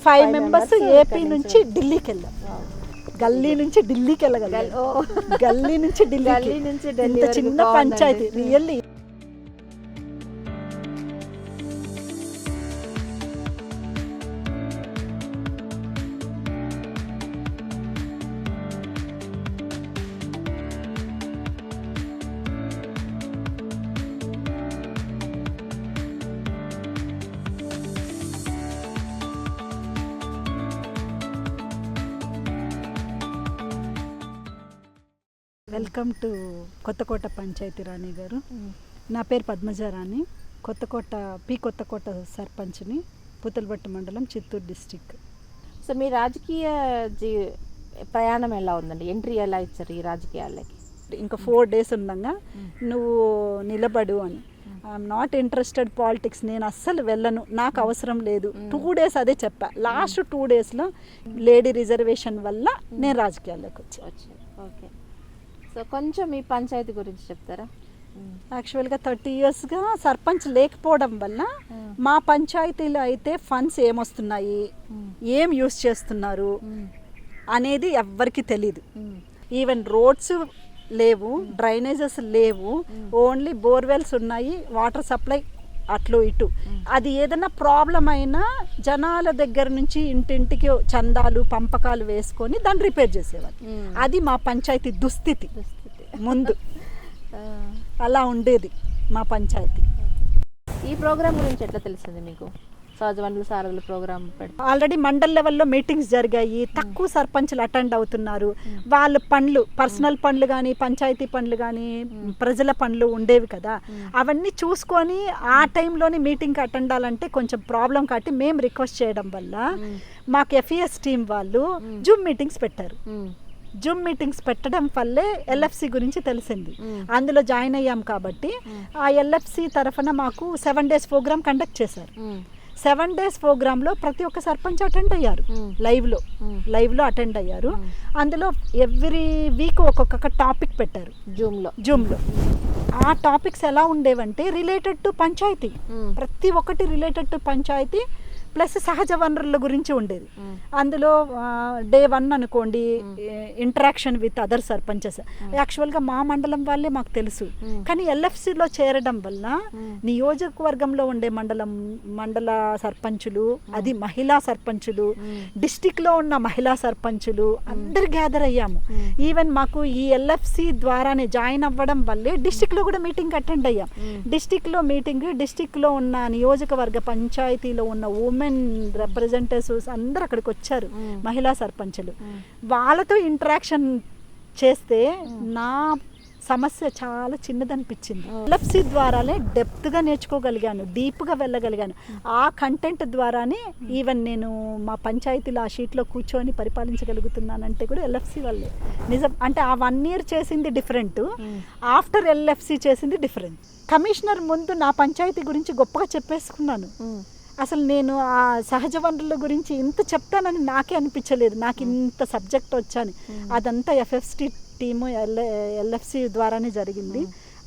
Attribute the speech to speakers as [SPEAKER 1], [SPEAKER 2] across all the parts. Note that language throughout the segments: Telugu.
[SPEAKER 1] 5 మెంబర్స్ ఏపీ నుంచి ఢిల్లీకి వెళ్ళాం. గల్లీ నుంచి ఢిల్లీకి వెళ్ళగలం, గల్లీ నుంచి ఢిల్లీ. చిన్న panchayat really. Welcome to Kothakota panchayat Rani గారు. నా పేరు పద్మజ రాణి, కొత్తకోట సర్పంచ్ని, పుతలపట్టు మండలం, చిత్తూరు డిస్టిక్.
[SPEAKER 2] సో మీ రాజకీయ ప్రయాణం ఎలా ఉందండి? ఎంట్రీ ఎలా ఇచ్చారు ఈ రాజకీయాలకి?
[SPEAKER 1] ఇంకా 4 days ఉండగా నువ్వు నిలబడు అని. ఐఎమ్ నాట్ ఇంట్రెస్టెడ్ పాలిటిక్స్, నేను అస్సలు వెళ్ళను, నాకు అవసరం లేదు. 2 days అదే చెప్పా. లాస్ట్ 2 daysలో లేడీ రిజర్వేషన్ వల్ల నేను రాజకీయాల్లోకి వచ్చాను.
[SPEAKER 2] ఓకే, సో కొంచెం మీ పంచాయతీ గురించి చెప్తారా?
[SPEAKER 1] యాక్చువల్గా 30 yearsగా సర్పంచ్ లేకపోవడం వల్ల మా పంచాయతీలో అయితే ఫండ్స్ ఏమొస్తున్నాయి, ఏం యూస్ చేస్తున్నారు అనేది ఎవ్వరికి తెలీదు. ఈవెన్ రోడ్స్ లేవు, డ్రైనేజెస్ లేవు, ఓన్లీ బోర్వెల్స్ ఉన్నాయి, వాటర్ సప్లై అట్లు ఇటు. అది ఏదైనా ప్రాబ్లం అయినా జనాల దగ్గర నుంచి ఇంటింటికి చందాలు పంపకాలు వేసుకొని దాన్ని రిపేర్ చేసేవారు. అది మా పంచాయతీ దుస్థితి ముందు. అలా ఉండేది మా పంచాయతీ.
[SPEAKER 2] ఈ ప్రోగ్రామ్ గురించి ఎట్లా తెలిసింది మీకు? సహజ వనరుల సారథుల ప్రోగ్రామ్
[SPEAKER 1] ఆల్రెడీ మండల్ లెవెల్లో మీటింగ్స్ జరిగాయి. తక్కువ సర్పంచ్లు అటెండ్ అవుతున్నారు. వాళ్ళ పనులు, పర్సనల్ పనులు కానీ, పంచాయతీ పనులు కానీ, ప్రజల పనులు ఉండేవి కదా, అవన్నీ చూసుకొని ఆ టైంలోనే మీటింగ్కి అటెండ్ అవ్వాలంటే కొంచెం ప్రాబ్లం. కాబట్టి మేము రిక్వెస్ట్ చేయడం వల్ల మాకు ఎఫ్ఈఎస్ టీం వాళ్ళు జూమ్ మీటింగ్స్ పెట్టారు. జూమ్ మీటింగ్స్ పెట్టడం వల్లే ఎల్ఎఫ్సి గురించి తెలిసింది. అందులో జాయిన్ అయ్యాం కాబట్టి ఆ ఎల్ఎఫ్సి తరఫున మాకు 7 days ప్రోగ్రామ్ కండక్ట్ చేశారు. 7 days ప్రోగ్రాంలో ప్రతి ఒక్క సర్పంచ్ అటెండ్ అయ్యారు. లైవ్లో అటెండ్ అయ్యారు. అందులో ఎవ్రీ వీక్ ఒక్కొక్క టాపిక్ పెట్టారు జూమ్లో. ఆ టాపిక్స్ ఎలా ఉండేవంటే రిలేటెడ్ టు పంచాయతీ, ప్రతి ఒక్కటి రిలేటెడ్ టు పంచాయతీ ప్లస్ సహజ వనరుల గురించి ఉండేది. అందులో Day 1 అనుకోండి, ఇంటరాక్షన్ విత్ అదర్ సర్పంచెస్. యాక్చువల్గా మా మండలం వాళ్ళే మాకు తెలుసు, కానీ ఎల్ఎఫ్సిలో చేరడం వల్ల నియోజకవర్గంలో ఉండే మండల సర్పంచులు, అది మహిళా సర్పంచులు, డిస్టిక్లో ఉన్న మహిళా సర్పంచులు అందరు గ్యాదర్ అయ్యాము. ఈవెన్ మాకు ఈ ఎల్ఎఫ్సి ద్వారానే జాయిన్ అవ్వడం వల్లే డిస్టిక్లో కూడా మీటింగ్ అటెండ్ అయ్యాం. డిస్టిక్లో ఉన్న నియోజకవర్గ పంచాయతీలో ఉన్న ఉమెన్ రిప్రజెంటేటివ్స్ అందరు అక్కడికి వచ్చారు, మహిళా సర్పంచులు. వాళ్ళతో ఇంటరాక్షన్ చేస్తే నా సమస్య చాలా చిన్నదనిపించింది. ఎల్ఎఫ్సి ద్వారానే డెప్త్గా నేర్చుకోగలిగాను, డీప్గా వెళ్ళగలిగాను. ఆ కంటెంట్ ద్వారానే ఈవెన్ నేను మా పంచాయతీలో ఆ షీట్లో కూర్చొని పరిపాలించగలుగుతున్నానంటే కూడా ఎల్ఎఫ్సి వల్లే. నిజం అంటే ఆ 1 year చేసింది డిఫరెంట్, ఆఫ్టర్ ఎల్ఎఫ్సి చేసింది డిఫరెంట్. కమిషనర్ ముందు నా పంచాయతీ గురించి గొప్పగా చెప్పేసుకున్నాను. అసలు నేను ఆ సహజ వనరుల గురించి ఇంత చెప్తానని నాకే అనిపించలేదు, నాకు ఇంత సబ్జెక్ట్ వచ్చాను. అదంతా ఎఫ్ఎఫ్సి టీము ఎల్ఎఫ్సి ద్వారానే జరిగింది.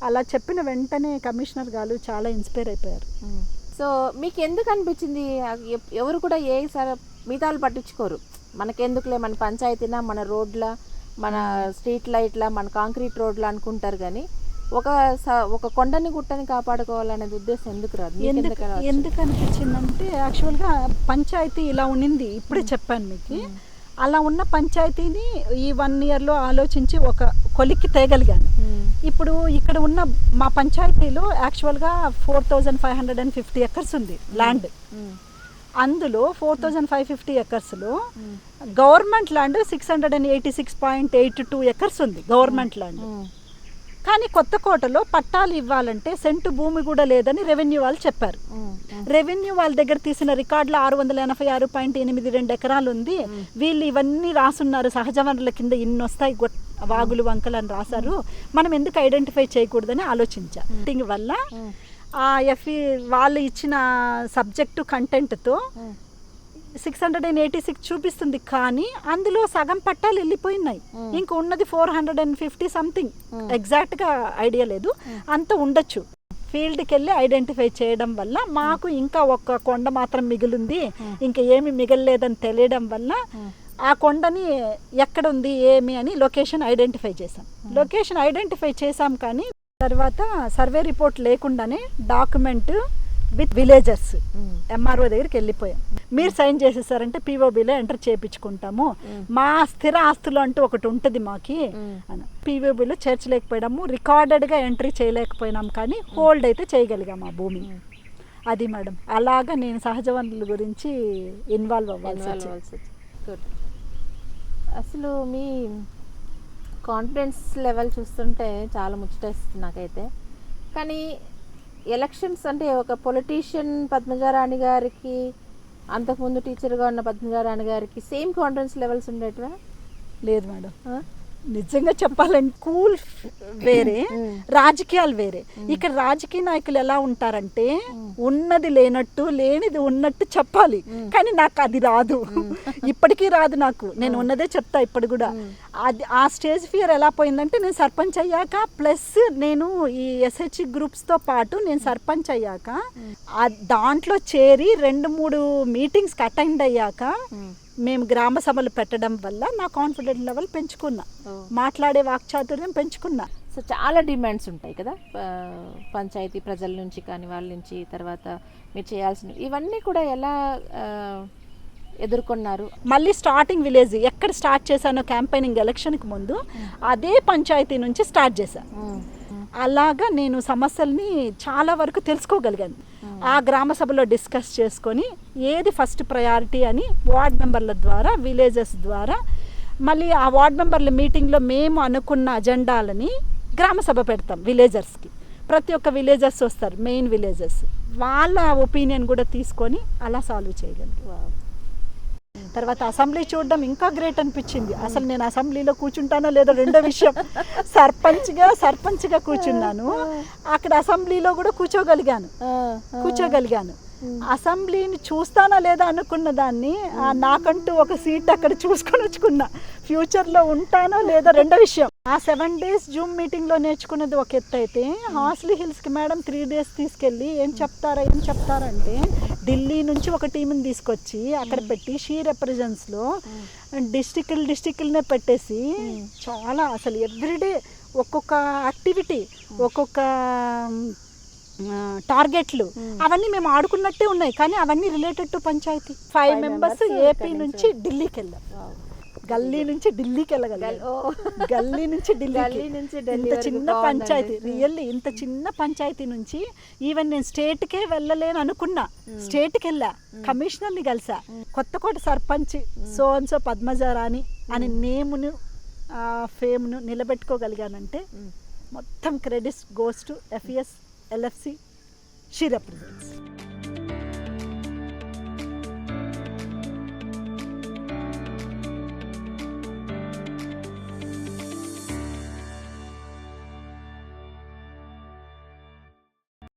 [SPEAKER 1] అలా చెప్పిన వెంటనే కమిషనర్ గారు చాలా ఇన్స్పైర్ అయిపోయారు.
[SPEAKER 2] సో మీకు ఎందుకు అనిపించింది? ఎవరు కూడా మిగతా వాళ్ళు పట్టించుకోరు, మనకెందుకులే, మన పంచాయతీనా, మన రోడ్ల, మన స్ట్రీట్ లైట్ల, మన కాంక్రీట్ రోడ్ల అనుకుంటారు. కానీ ఒక కొండని గుట్టని కాపాడుకోవాలనేది ఉద్దేశం ఎందుకు రాదు?
[SPEAKER 1] ఎందుకు అనిపించిందంటే యాక్చువల్గా పంచాయతీ ఇలా ఉండింది, ఇప్పుడే చెప్పాను మీకు. అలా ఉన్న పంచాయతీని ఈ 1 yearలో ఆలోచించి ఒక కొలిక్కి తేగలిగాను. ఇప్పుడు ఇక్కడ ఉన్న మా పంచాయతీలో యాక్చువల్గా 4550 acres ఉంది ల్యాండ్. అందులో 4550 acresలో గవర్నమెంట్ ల్యాండ్ 686.82 acres ఉంది, గవర్నమెంట్ ల్యాండ్. కానీ కొత్తకోటలో పట్టాలు ఇవ్వాలంటే సెంటు భూమి కూడా లేదని రెవెన్యూ వాళ్ళు చెప్పారు. రెవెన్యూ వాళ్ళ దగ్గర తీసిన రికార్డులో 686.82 ఎకరాలు ఉంది. వీళ్ళు ఇవన్నీ రాసున్నారు, సహజ వనరుల కింద ఇన్ని వస్తాయి, వాగులు వంకలు అని రాశారు, మనం ఎందుకు ఐడెంటిఫై చేయకూడదని ఆలోచించా. దీని వల్ల ఆ వాళ్ళు ఇచ్చిన సబ్జెక్టు కంటెంట్తో 686 చూపిస్తుంది, కానీ అందులో సగం పట్టాలు వెళ్ళిపోయినాయి. ఇంక ఉన్నది 450 సంథింగ్, ఎగ్జాక్ట్గా ఐడియా లేదు, అంత ఉండొచ్చు. ఫీల్డ్కి వెళ్ళి ఐడెంటిఫై చేయడం వల్ల మాకు ఇంకా ఒక కొండ మాత్రం మిగిలింది, ఇంకా ఏమి మిగలలేదని తెలియడం వల్ల ఆ కొండని ఎక్కడుంది ఏమి అని లొకేషన్ ఐడెంటిఫై చేసాం. లొకేషన్ ఐడెంటిఫై చేసాం కానీ తర్వాత సర్వే రిపోర్ట్ లేకుండానే డాక్యుమెంట్ విత్ విలేజర్స్ ఎంఆర్ఓ దగ్గరికి వెళ్ళిపోయాం. మీరు సైన్ చేసేసారంటే పీఓబీలో ఎంటర్ చేయించుకుంటాము, మా స్థిర ఆస్తులు అంటూ ఒకటి ఉంటుంది మాకి అని. పీఓబీలో చేర్చలేకపోయాము, రికార్డెడ్గా ఎంట్రీ చేయలేకపోయినాం, కానీ హోల్డ్ అయితే చేయగలిగాం ఆ భూమిని. అది మేడం, అలాగా నేను సహజ వనరుల గురించి ఇన్వాల్వ్ అవ్వాల్సి వచ్చింది.
[SPEAKER 2] అసలు మీ కాన్ఫిడెన్స్ లెవెల్ చూస్తుంటే చాలా ముచ్చటేస్తుంది నాకైతే. కానీ ఎలక్షన్స్ అంటే ఒక పొలిటీషియన్ పద్మజా రాణి గారికి, అంతకుముందు టీచర్గా ఉన్న పద్మజా రాణి గారికి సేమ్ కాన్ఫిడెన్స్ లెవెల్స్ ఉండేటివా?
[SPEAKER 1] లేదు మేడం, నిజంగా చెప్పాలంటే కూల్ వేరే, రాజకీయాలు వేరే. ఇక్కడ రాజకీయ నాయకులు ఎలా ఉంటారంటే ఉన్నది లేనట్టు లేనిది ఉన్నట్టు చెప్పాలి, కానీ నాకు అది రాదు, ఇప్పటికీ రాదు నాకు. నేను ఉన్నదే చెప్తా ఇప్పుడు కూడా. అది ఆ స్టేజ్ ఫియర్ ఎలా పోయిందంటే నేను సర్పంచ్ అయ్యాక, ప్లస్ నేను ఈ ఎస్హెచ్ గ్రూప్స్తో పాటు నేను సర్పంచ్ అయ్యాక దాంట్లో చేరి 2-3 మీటింగ్స్కి అటెండ్ అయ్యాక మేము గ్రామ సభలు పెట్టడం వల్ల నా కాన్ఫిడెన్స్ లెవెల్ పెంచుకున్నా, మాట్లాడే వాక్చాతుర్యం పెంచుకున్నా.
[SPEAKER 2] సో చాలా డిమాండ్స్ ఉంటాయి కదా పంచాయతీ ప్రజల నుంచి కానీ వాళ్ళ నుంచి, తర్వాత మీరు చేయాల్సినవి ఇవన్నీ కూడా ఎలా ఎదుర్కొన్నారు?
[SPEAKER 1] మళ్ళీ స్టార్టింగ్ విలేజ్ ఎక్కడ స్టార్ట్ చేశానో క్యాంపెయినింగ్ ఎలక్షన్కి ముందు అదే పంచాయతీ నుంచి స్టార్ట్ చేశాను. అలాగా నేను సమస్యల్ని చాలా వరకు తెలుసుకోగలిగాను. ఆ గ్రామ సభలో డిస్కస్ చేసుకొని ఏది ఫస్ట్ ప్రయారిటీ అని వార్డ్ మెంబర్ల ద్వారా, విలేజెస్ ద్వారా, మళ్ళీ ఆ వార్డ్ మెంబర్ల మీటింగ్లో మేము అనుకున్న అజెండాలని గ్రామ సభ పెడతాం విలేజర్స్కి. ప్రతి ఒక్క విలేజర్స్ వస్తారు, మెయిన్ విలేజర్స్, వాళ్ళ ఒపీనియన్ కూడా తీసుకొని అలా సాల్వ్ చేయగలిగాం. తర్వాత అసెంబ్లీ చూడడం ఇంకా గ్రేట్ అనిపించింది. అసలు నేను అసెంబ్లీలో కూర్చుంటానో లేదో రెండో విషయం. సర్పంచ్గా కూర్చున్నాను, అక్కడ అసెంబ్లీలో కూడా కూర్చోగలిగాను. అసెంబ్లీని చూస్తానా లేదా అనుకున్న దాన్ని నాకంటూ ఒక సీట్ అక్కడ చూసుకొని వచ్చుకున్నా. ఫ్యూచర్లో ఉంటానో లేదో రెండో విషయం. ఆ 7 days జూమ్ మీటింగ్లో నేర్చుకున్నది ఒక ఎత్తు అయితే, హార్స్లీ హిల్స్కి మేడం 3 days తీసుకెళ్ళి ఏం చెప్తారంటే ఢిల్లీ నుంచి ఒక టీంని తీసుకొచ్చి అక్కడ పెట్టి షీ రిప్రజెంట్స్లో డిస్టిక్లనే పెట్టేసి చాలా అసలు ఎవ్రీడే ఒక్కొక్క యాక్టివిటీ, ఒక్కొక్క టార్గెట్లు అవన్నీ మేము ఆడుకున్నట్టే ఉన్నాయి, కానీ అవన్నీ related to panchayati. 5 members AP నుంచి ఢిల్లీకి వెళ్ళాం, గల్లీ నుంచి ఢిల్లీకి వెళ్ళగలిగాం. గల్లీ నుంచి ఇంత చిన్న పంచాయతీ, రియల్లీ ఇంత చిన్న పంచాయతీ నుంచి ఈవెన్ నేను స్టేట్కే వెళ్ళలేను అనుకున్నా, స్టేట్కి వెళ్ళా, కమిషనర్ని కలిసా. కొత్తకోట సర్పంచ్ సో పద్మజా రాణి అనే నేమును, ఫేమ్ను నిలబెట్టుకోగలిగానంటే మొత్తం credits goes to FES LFC. She represents.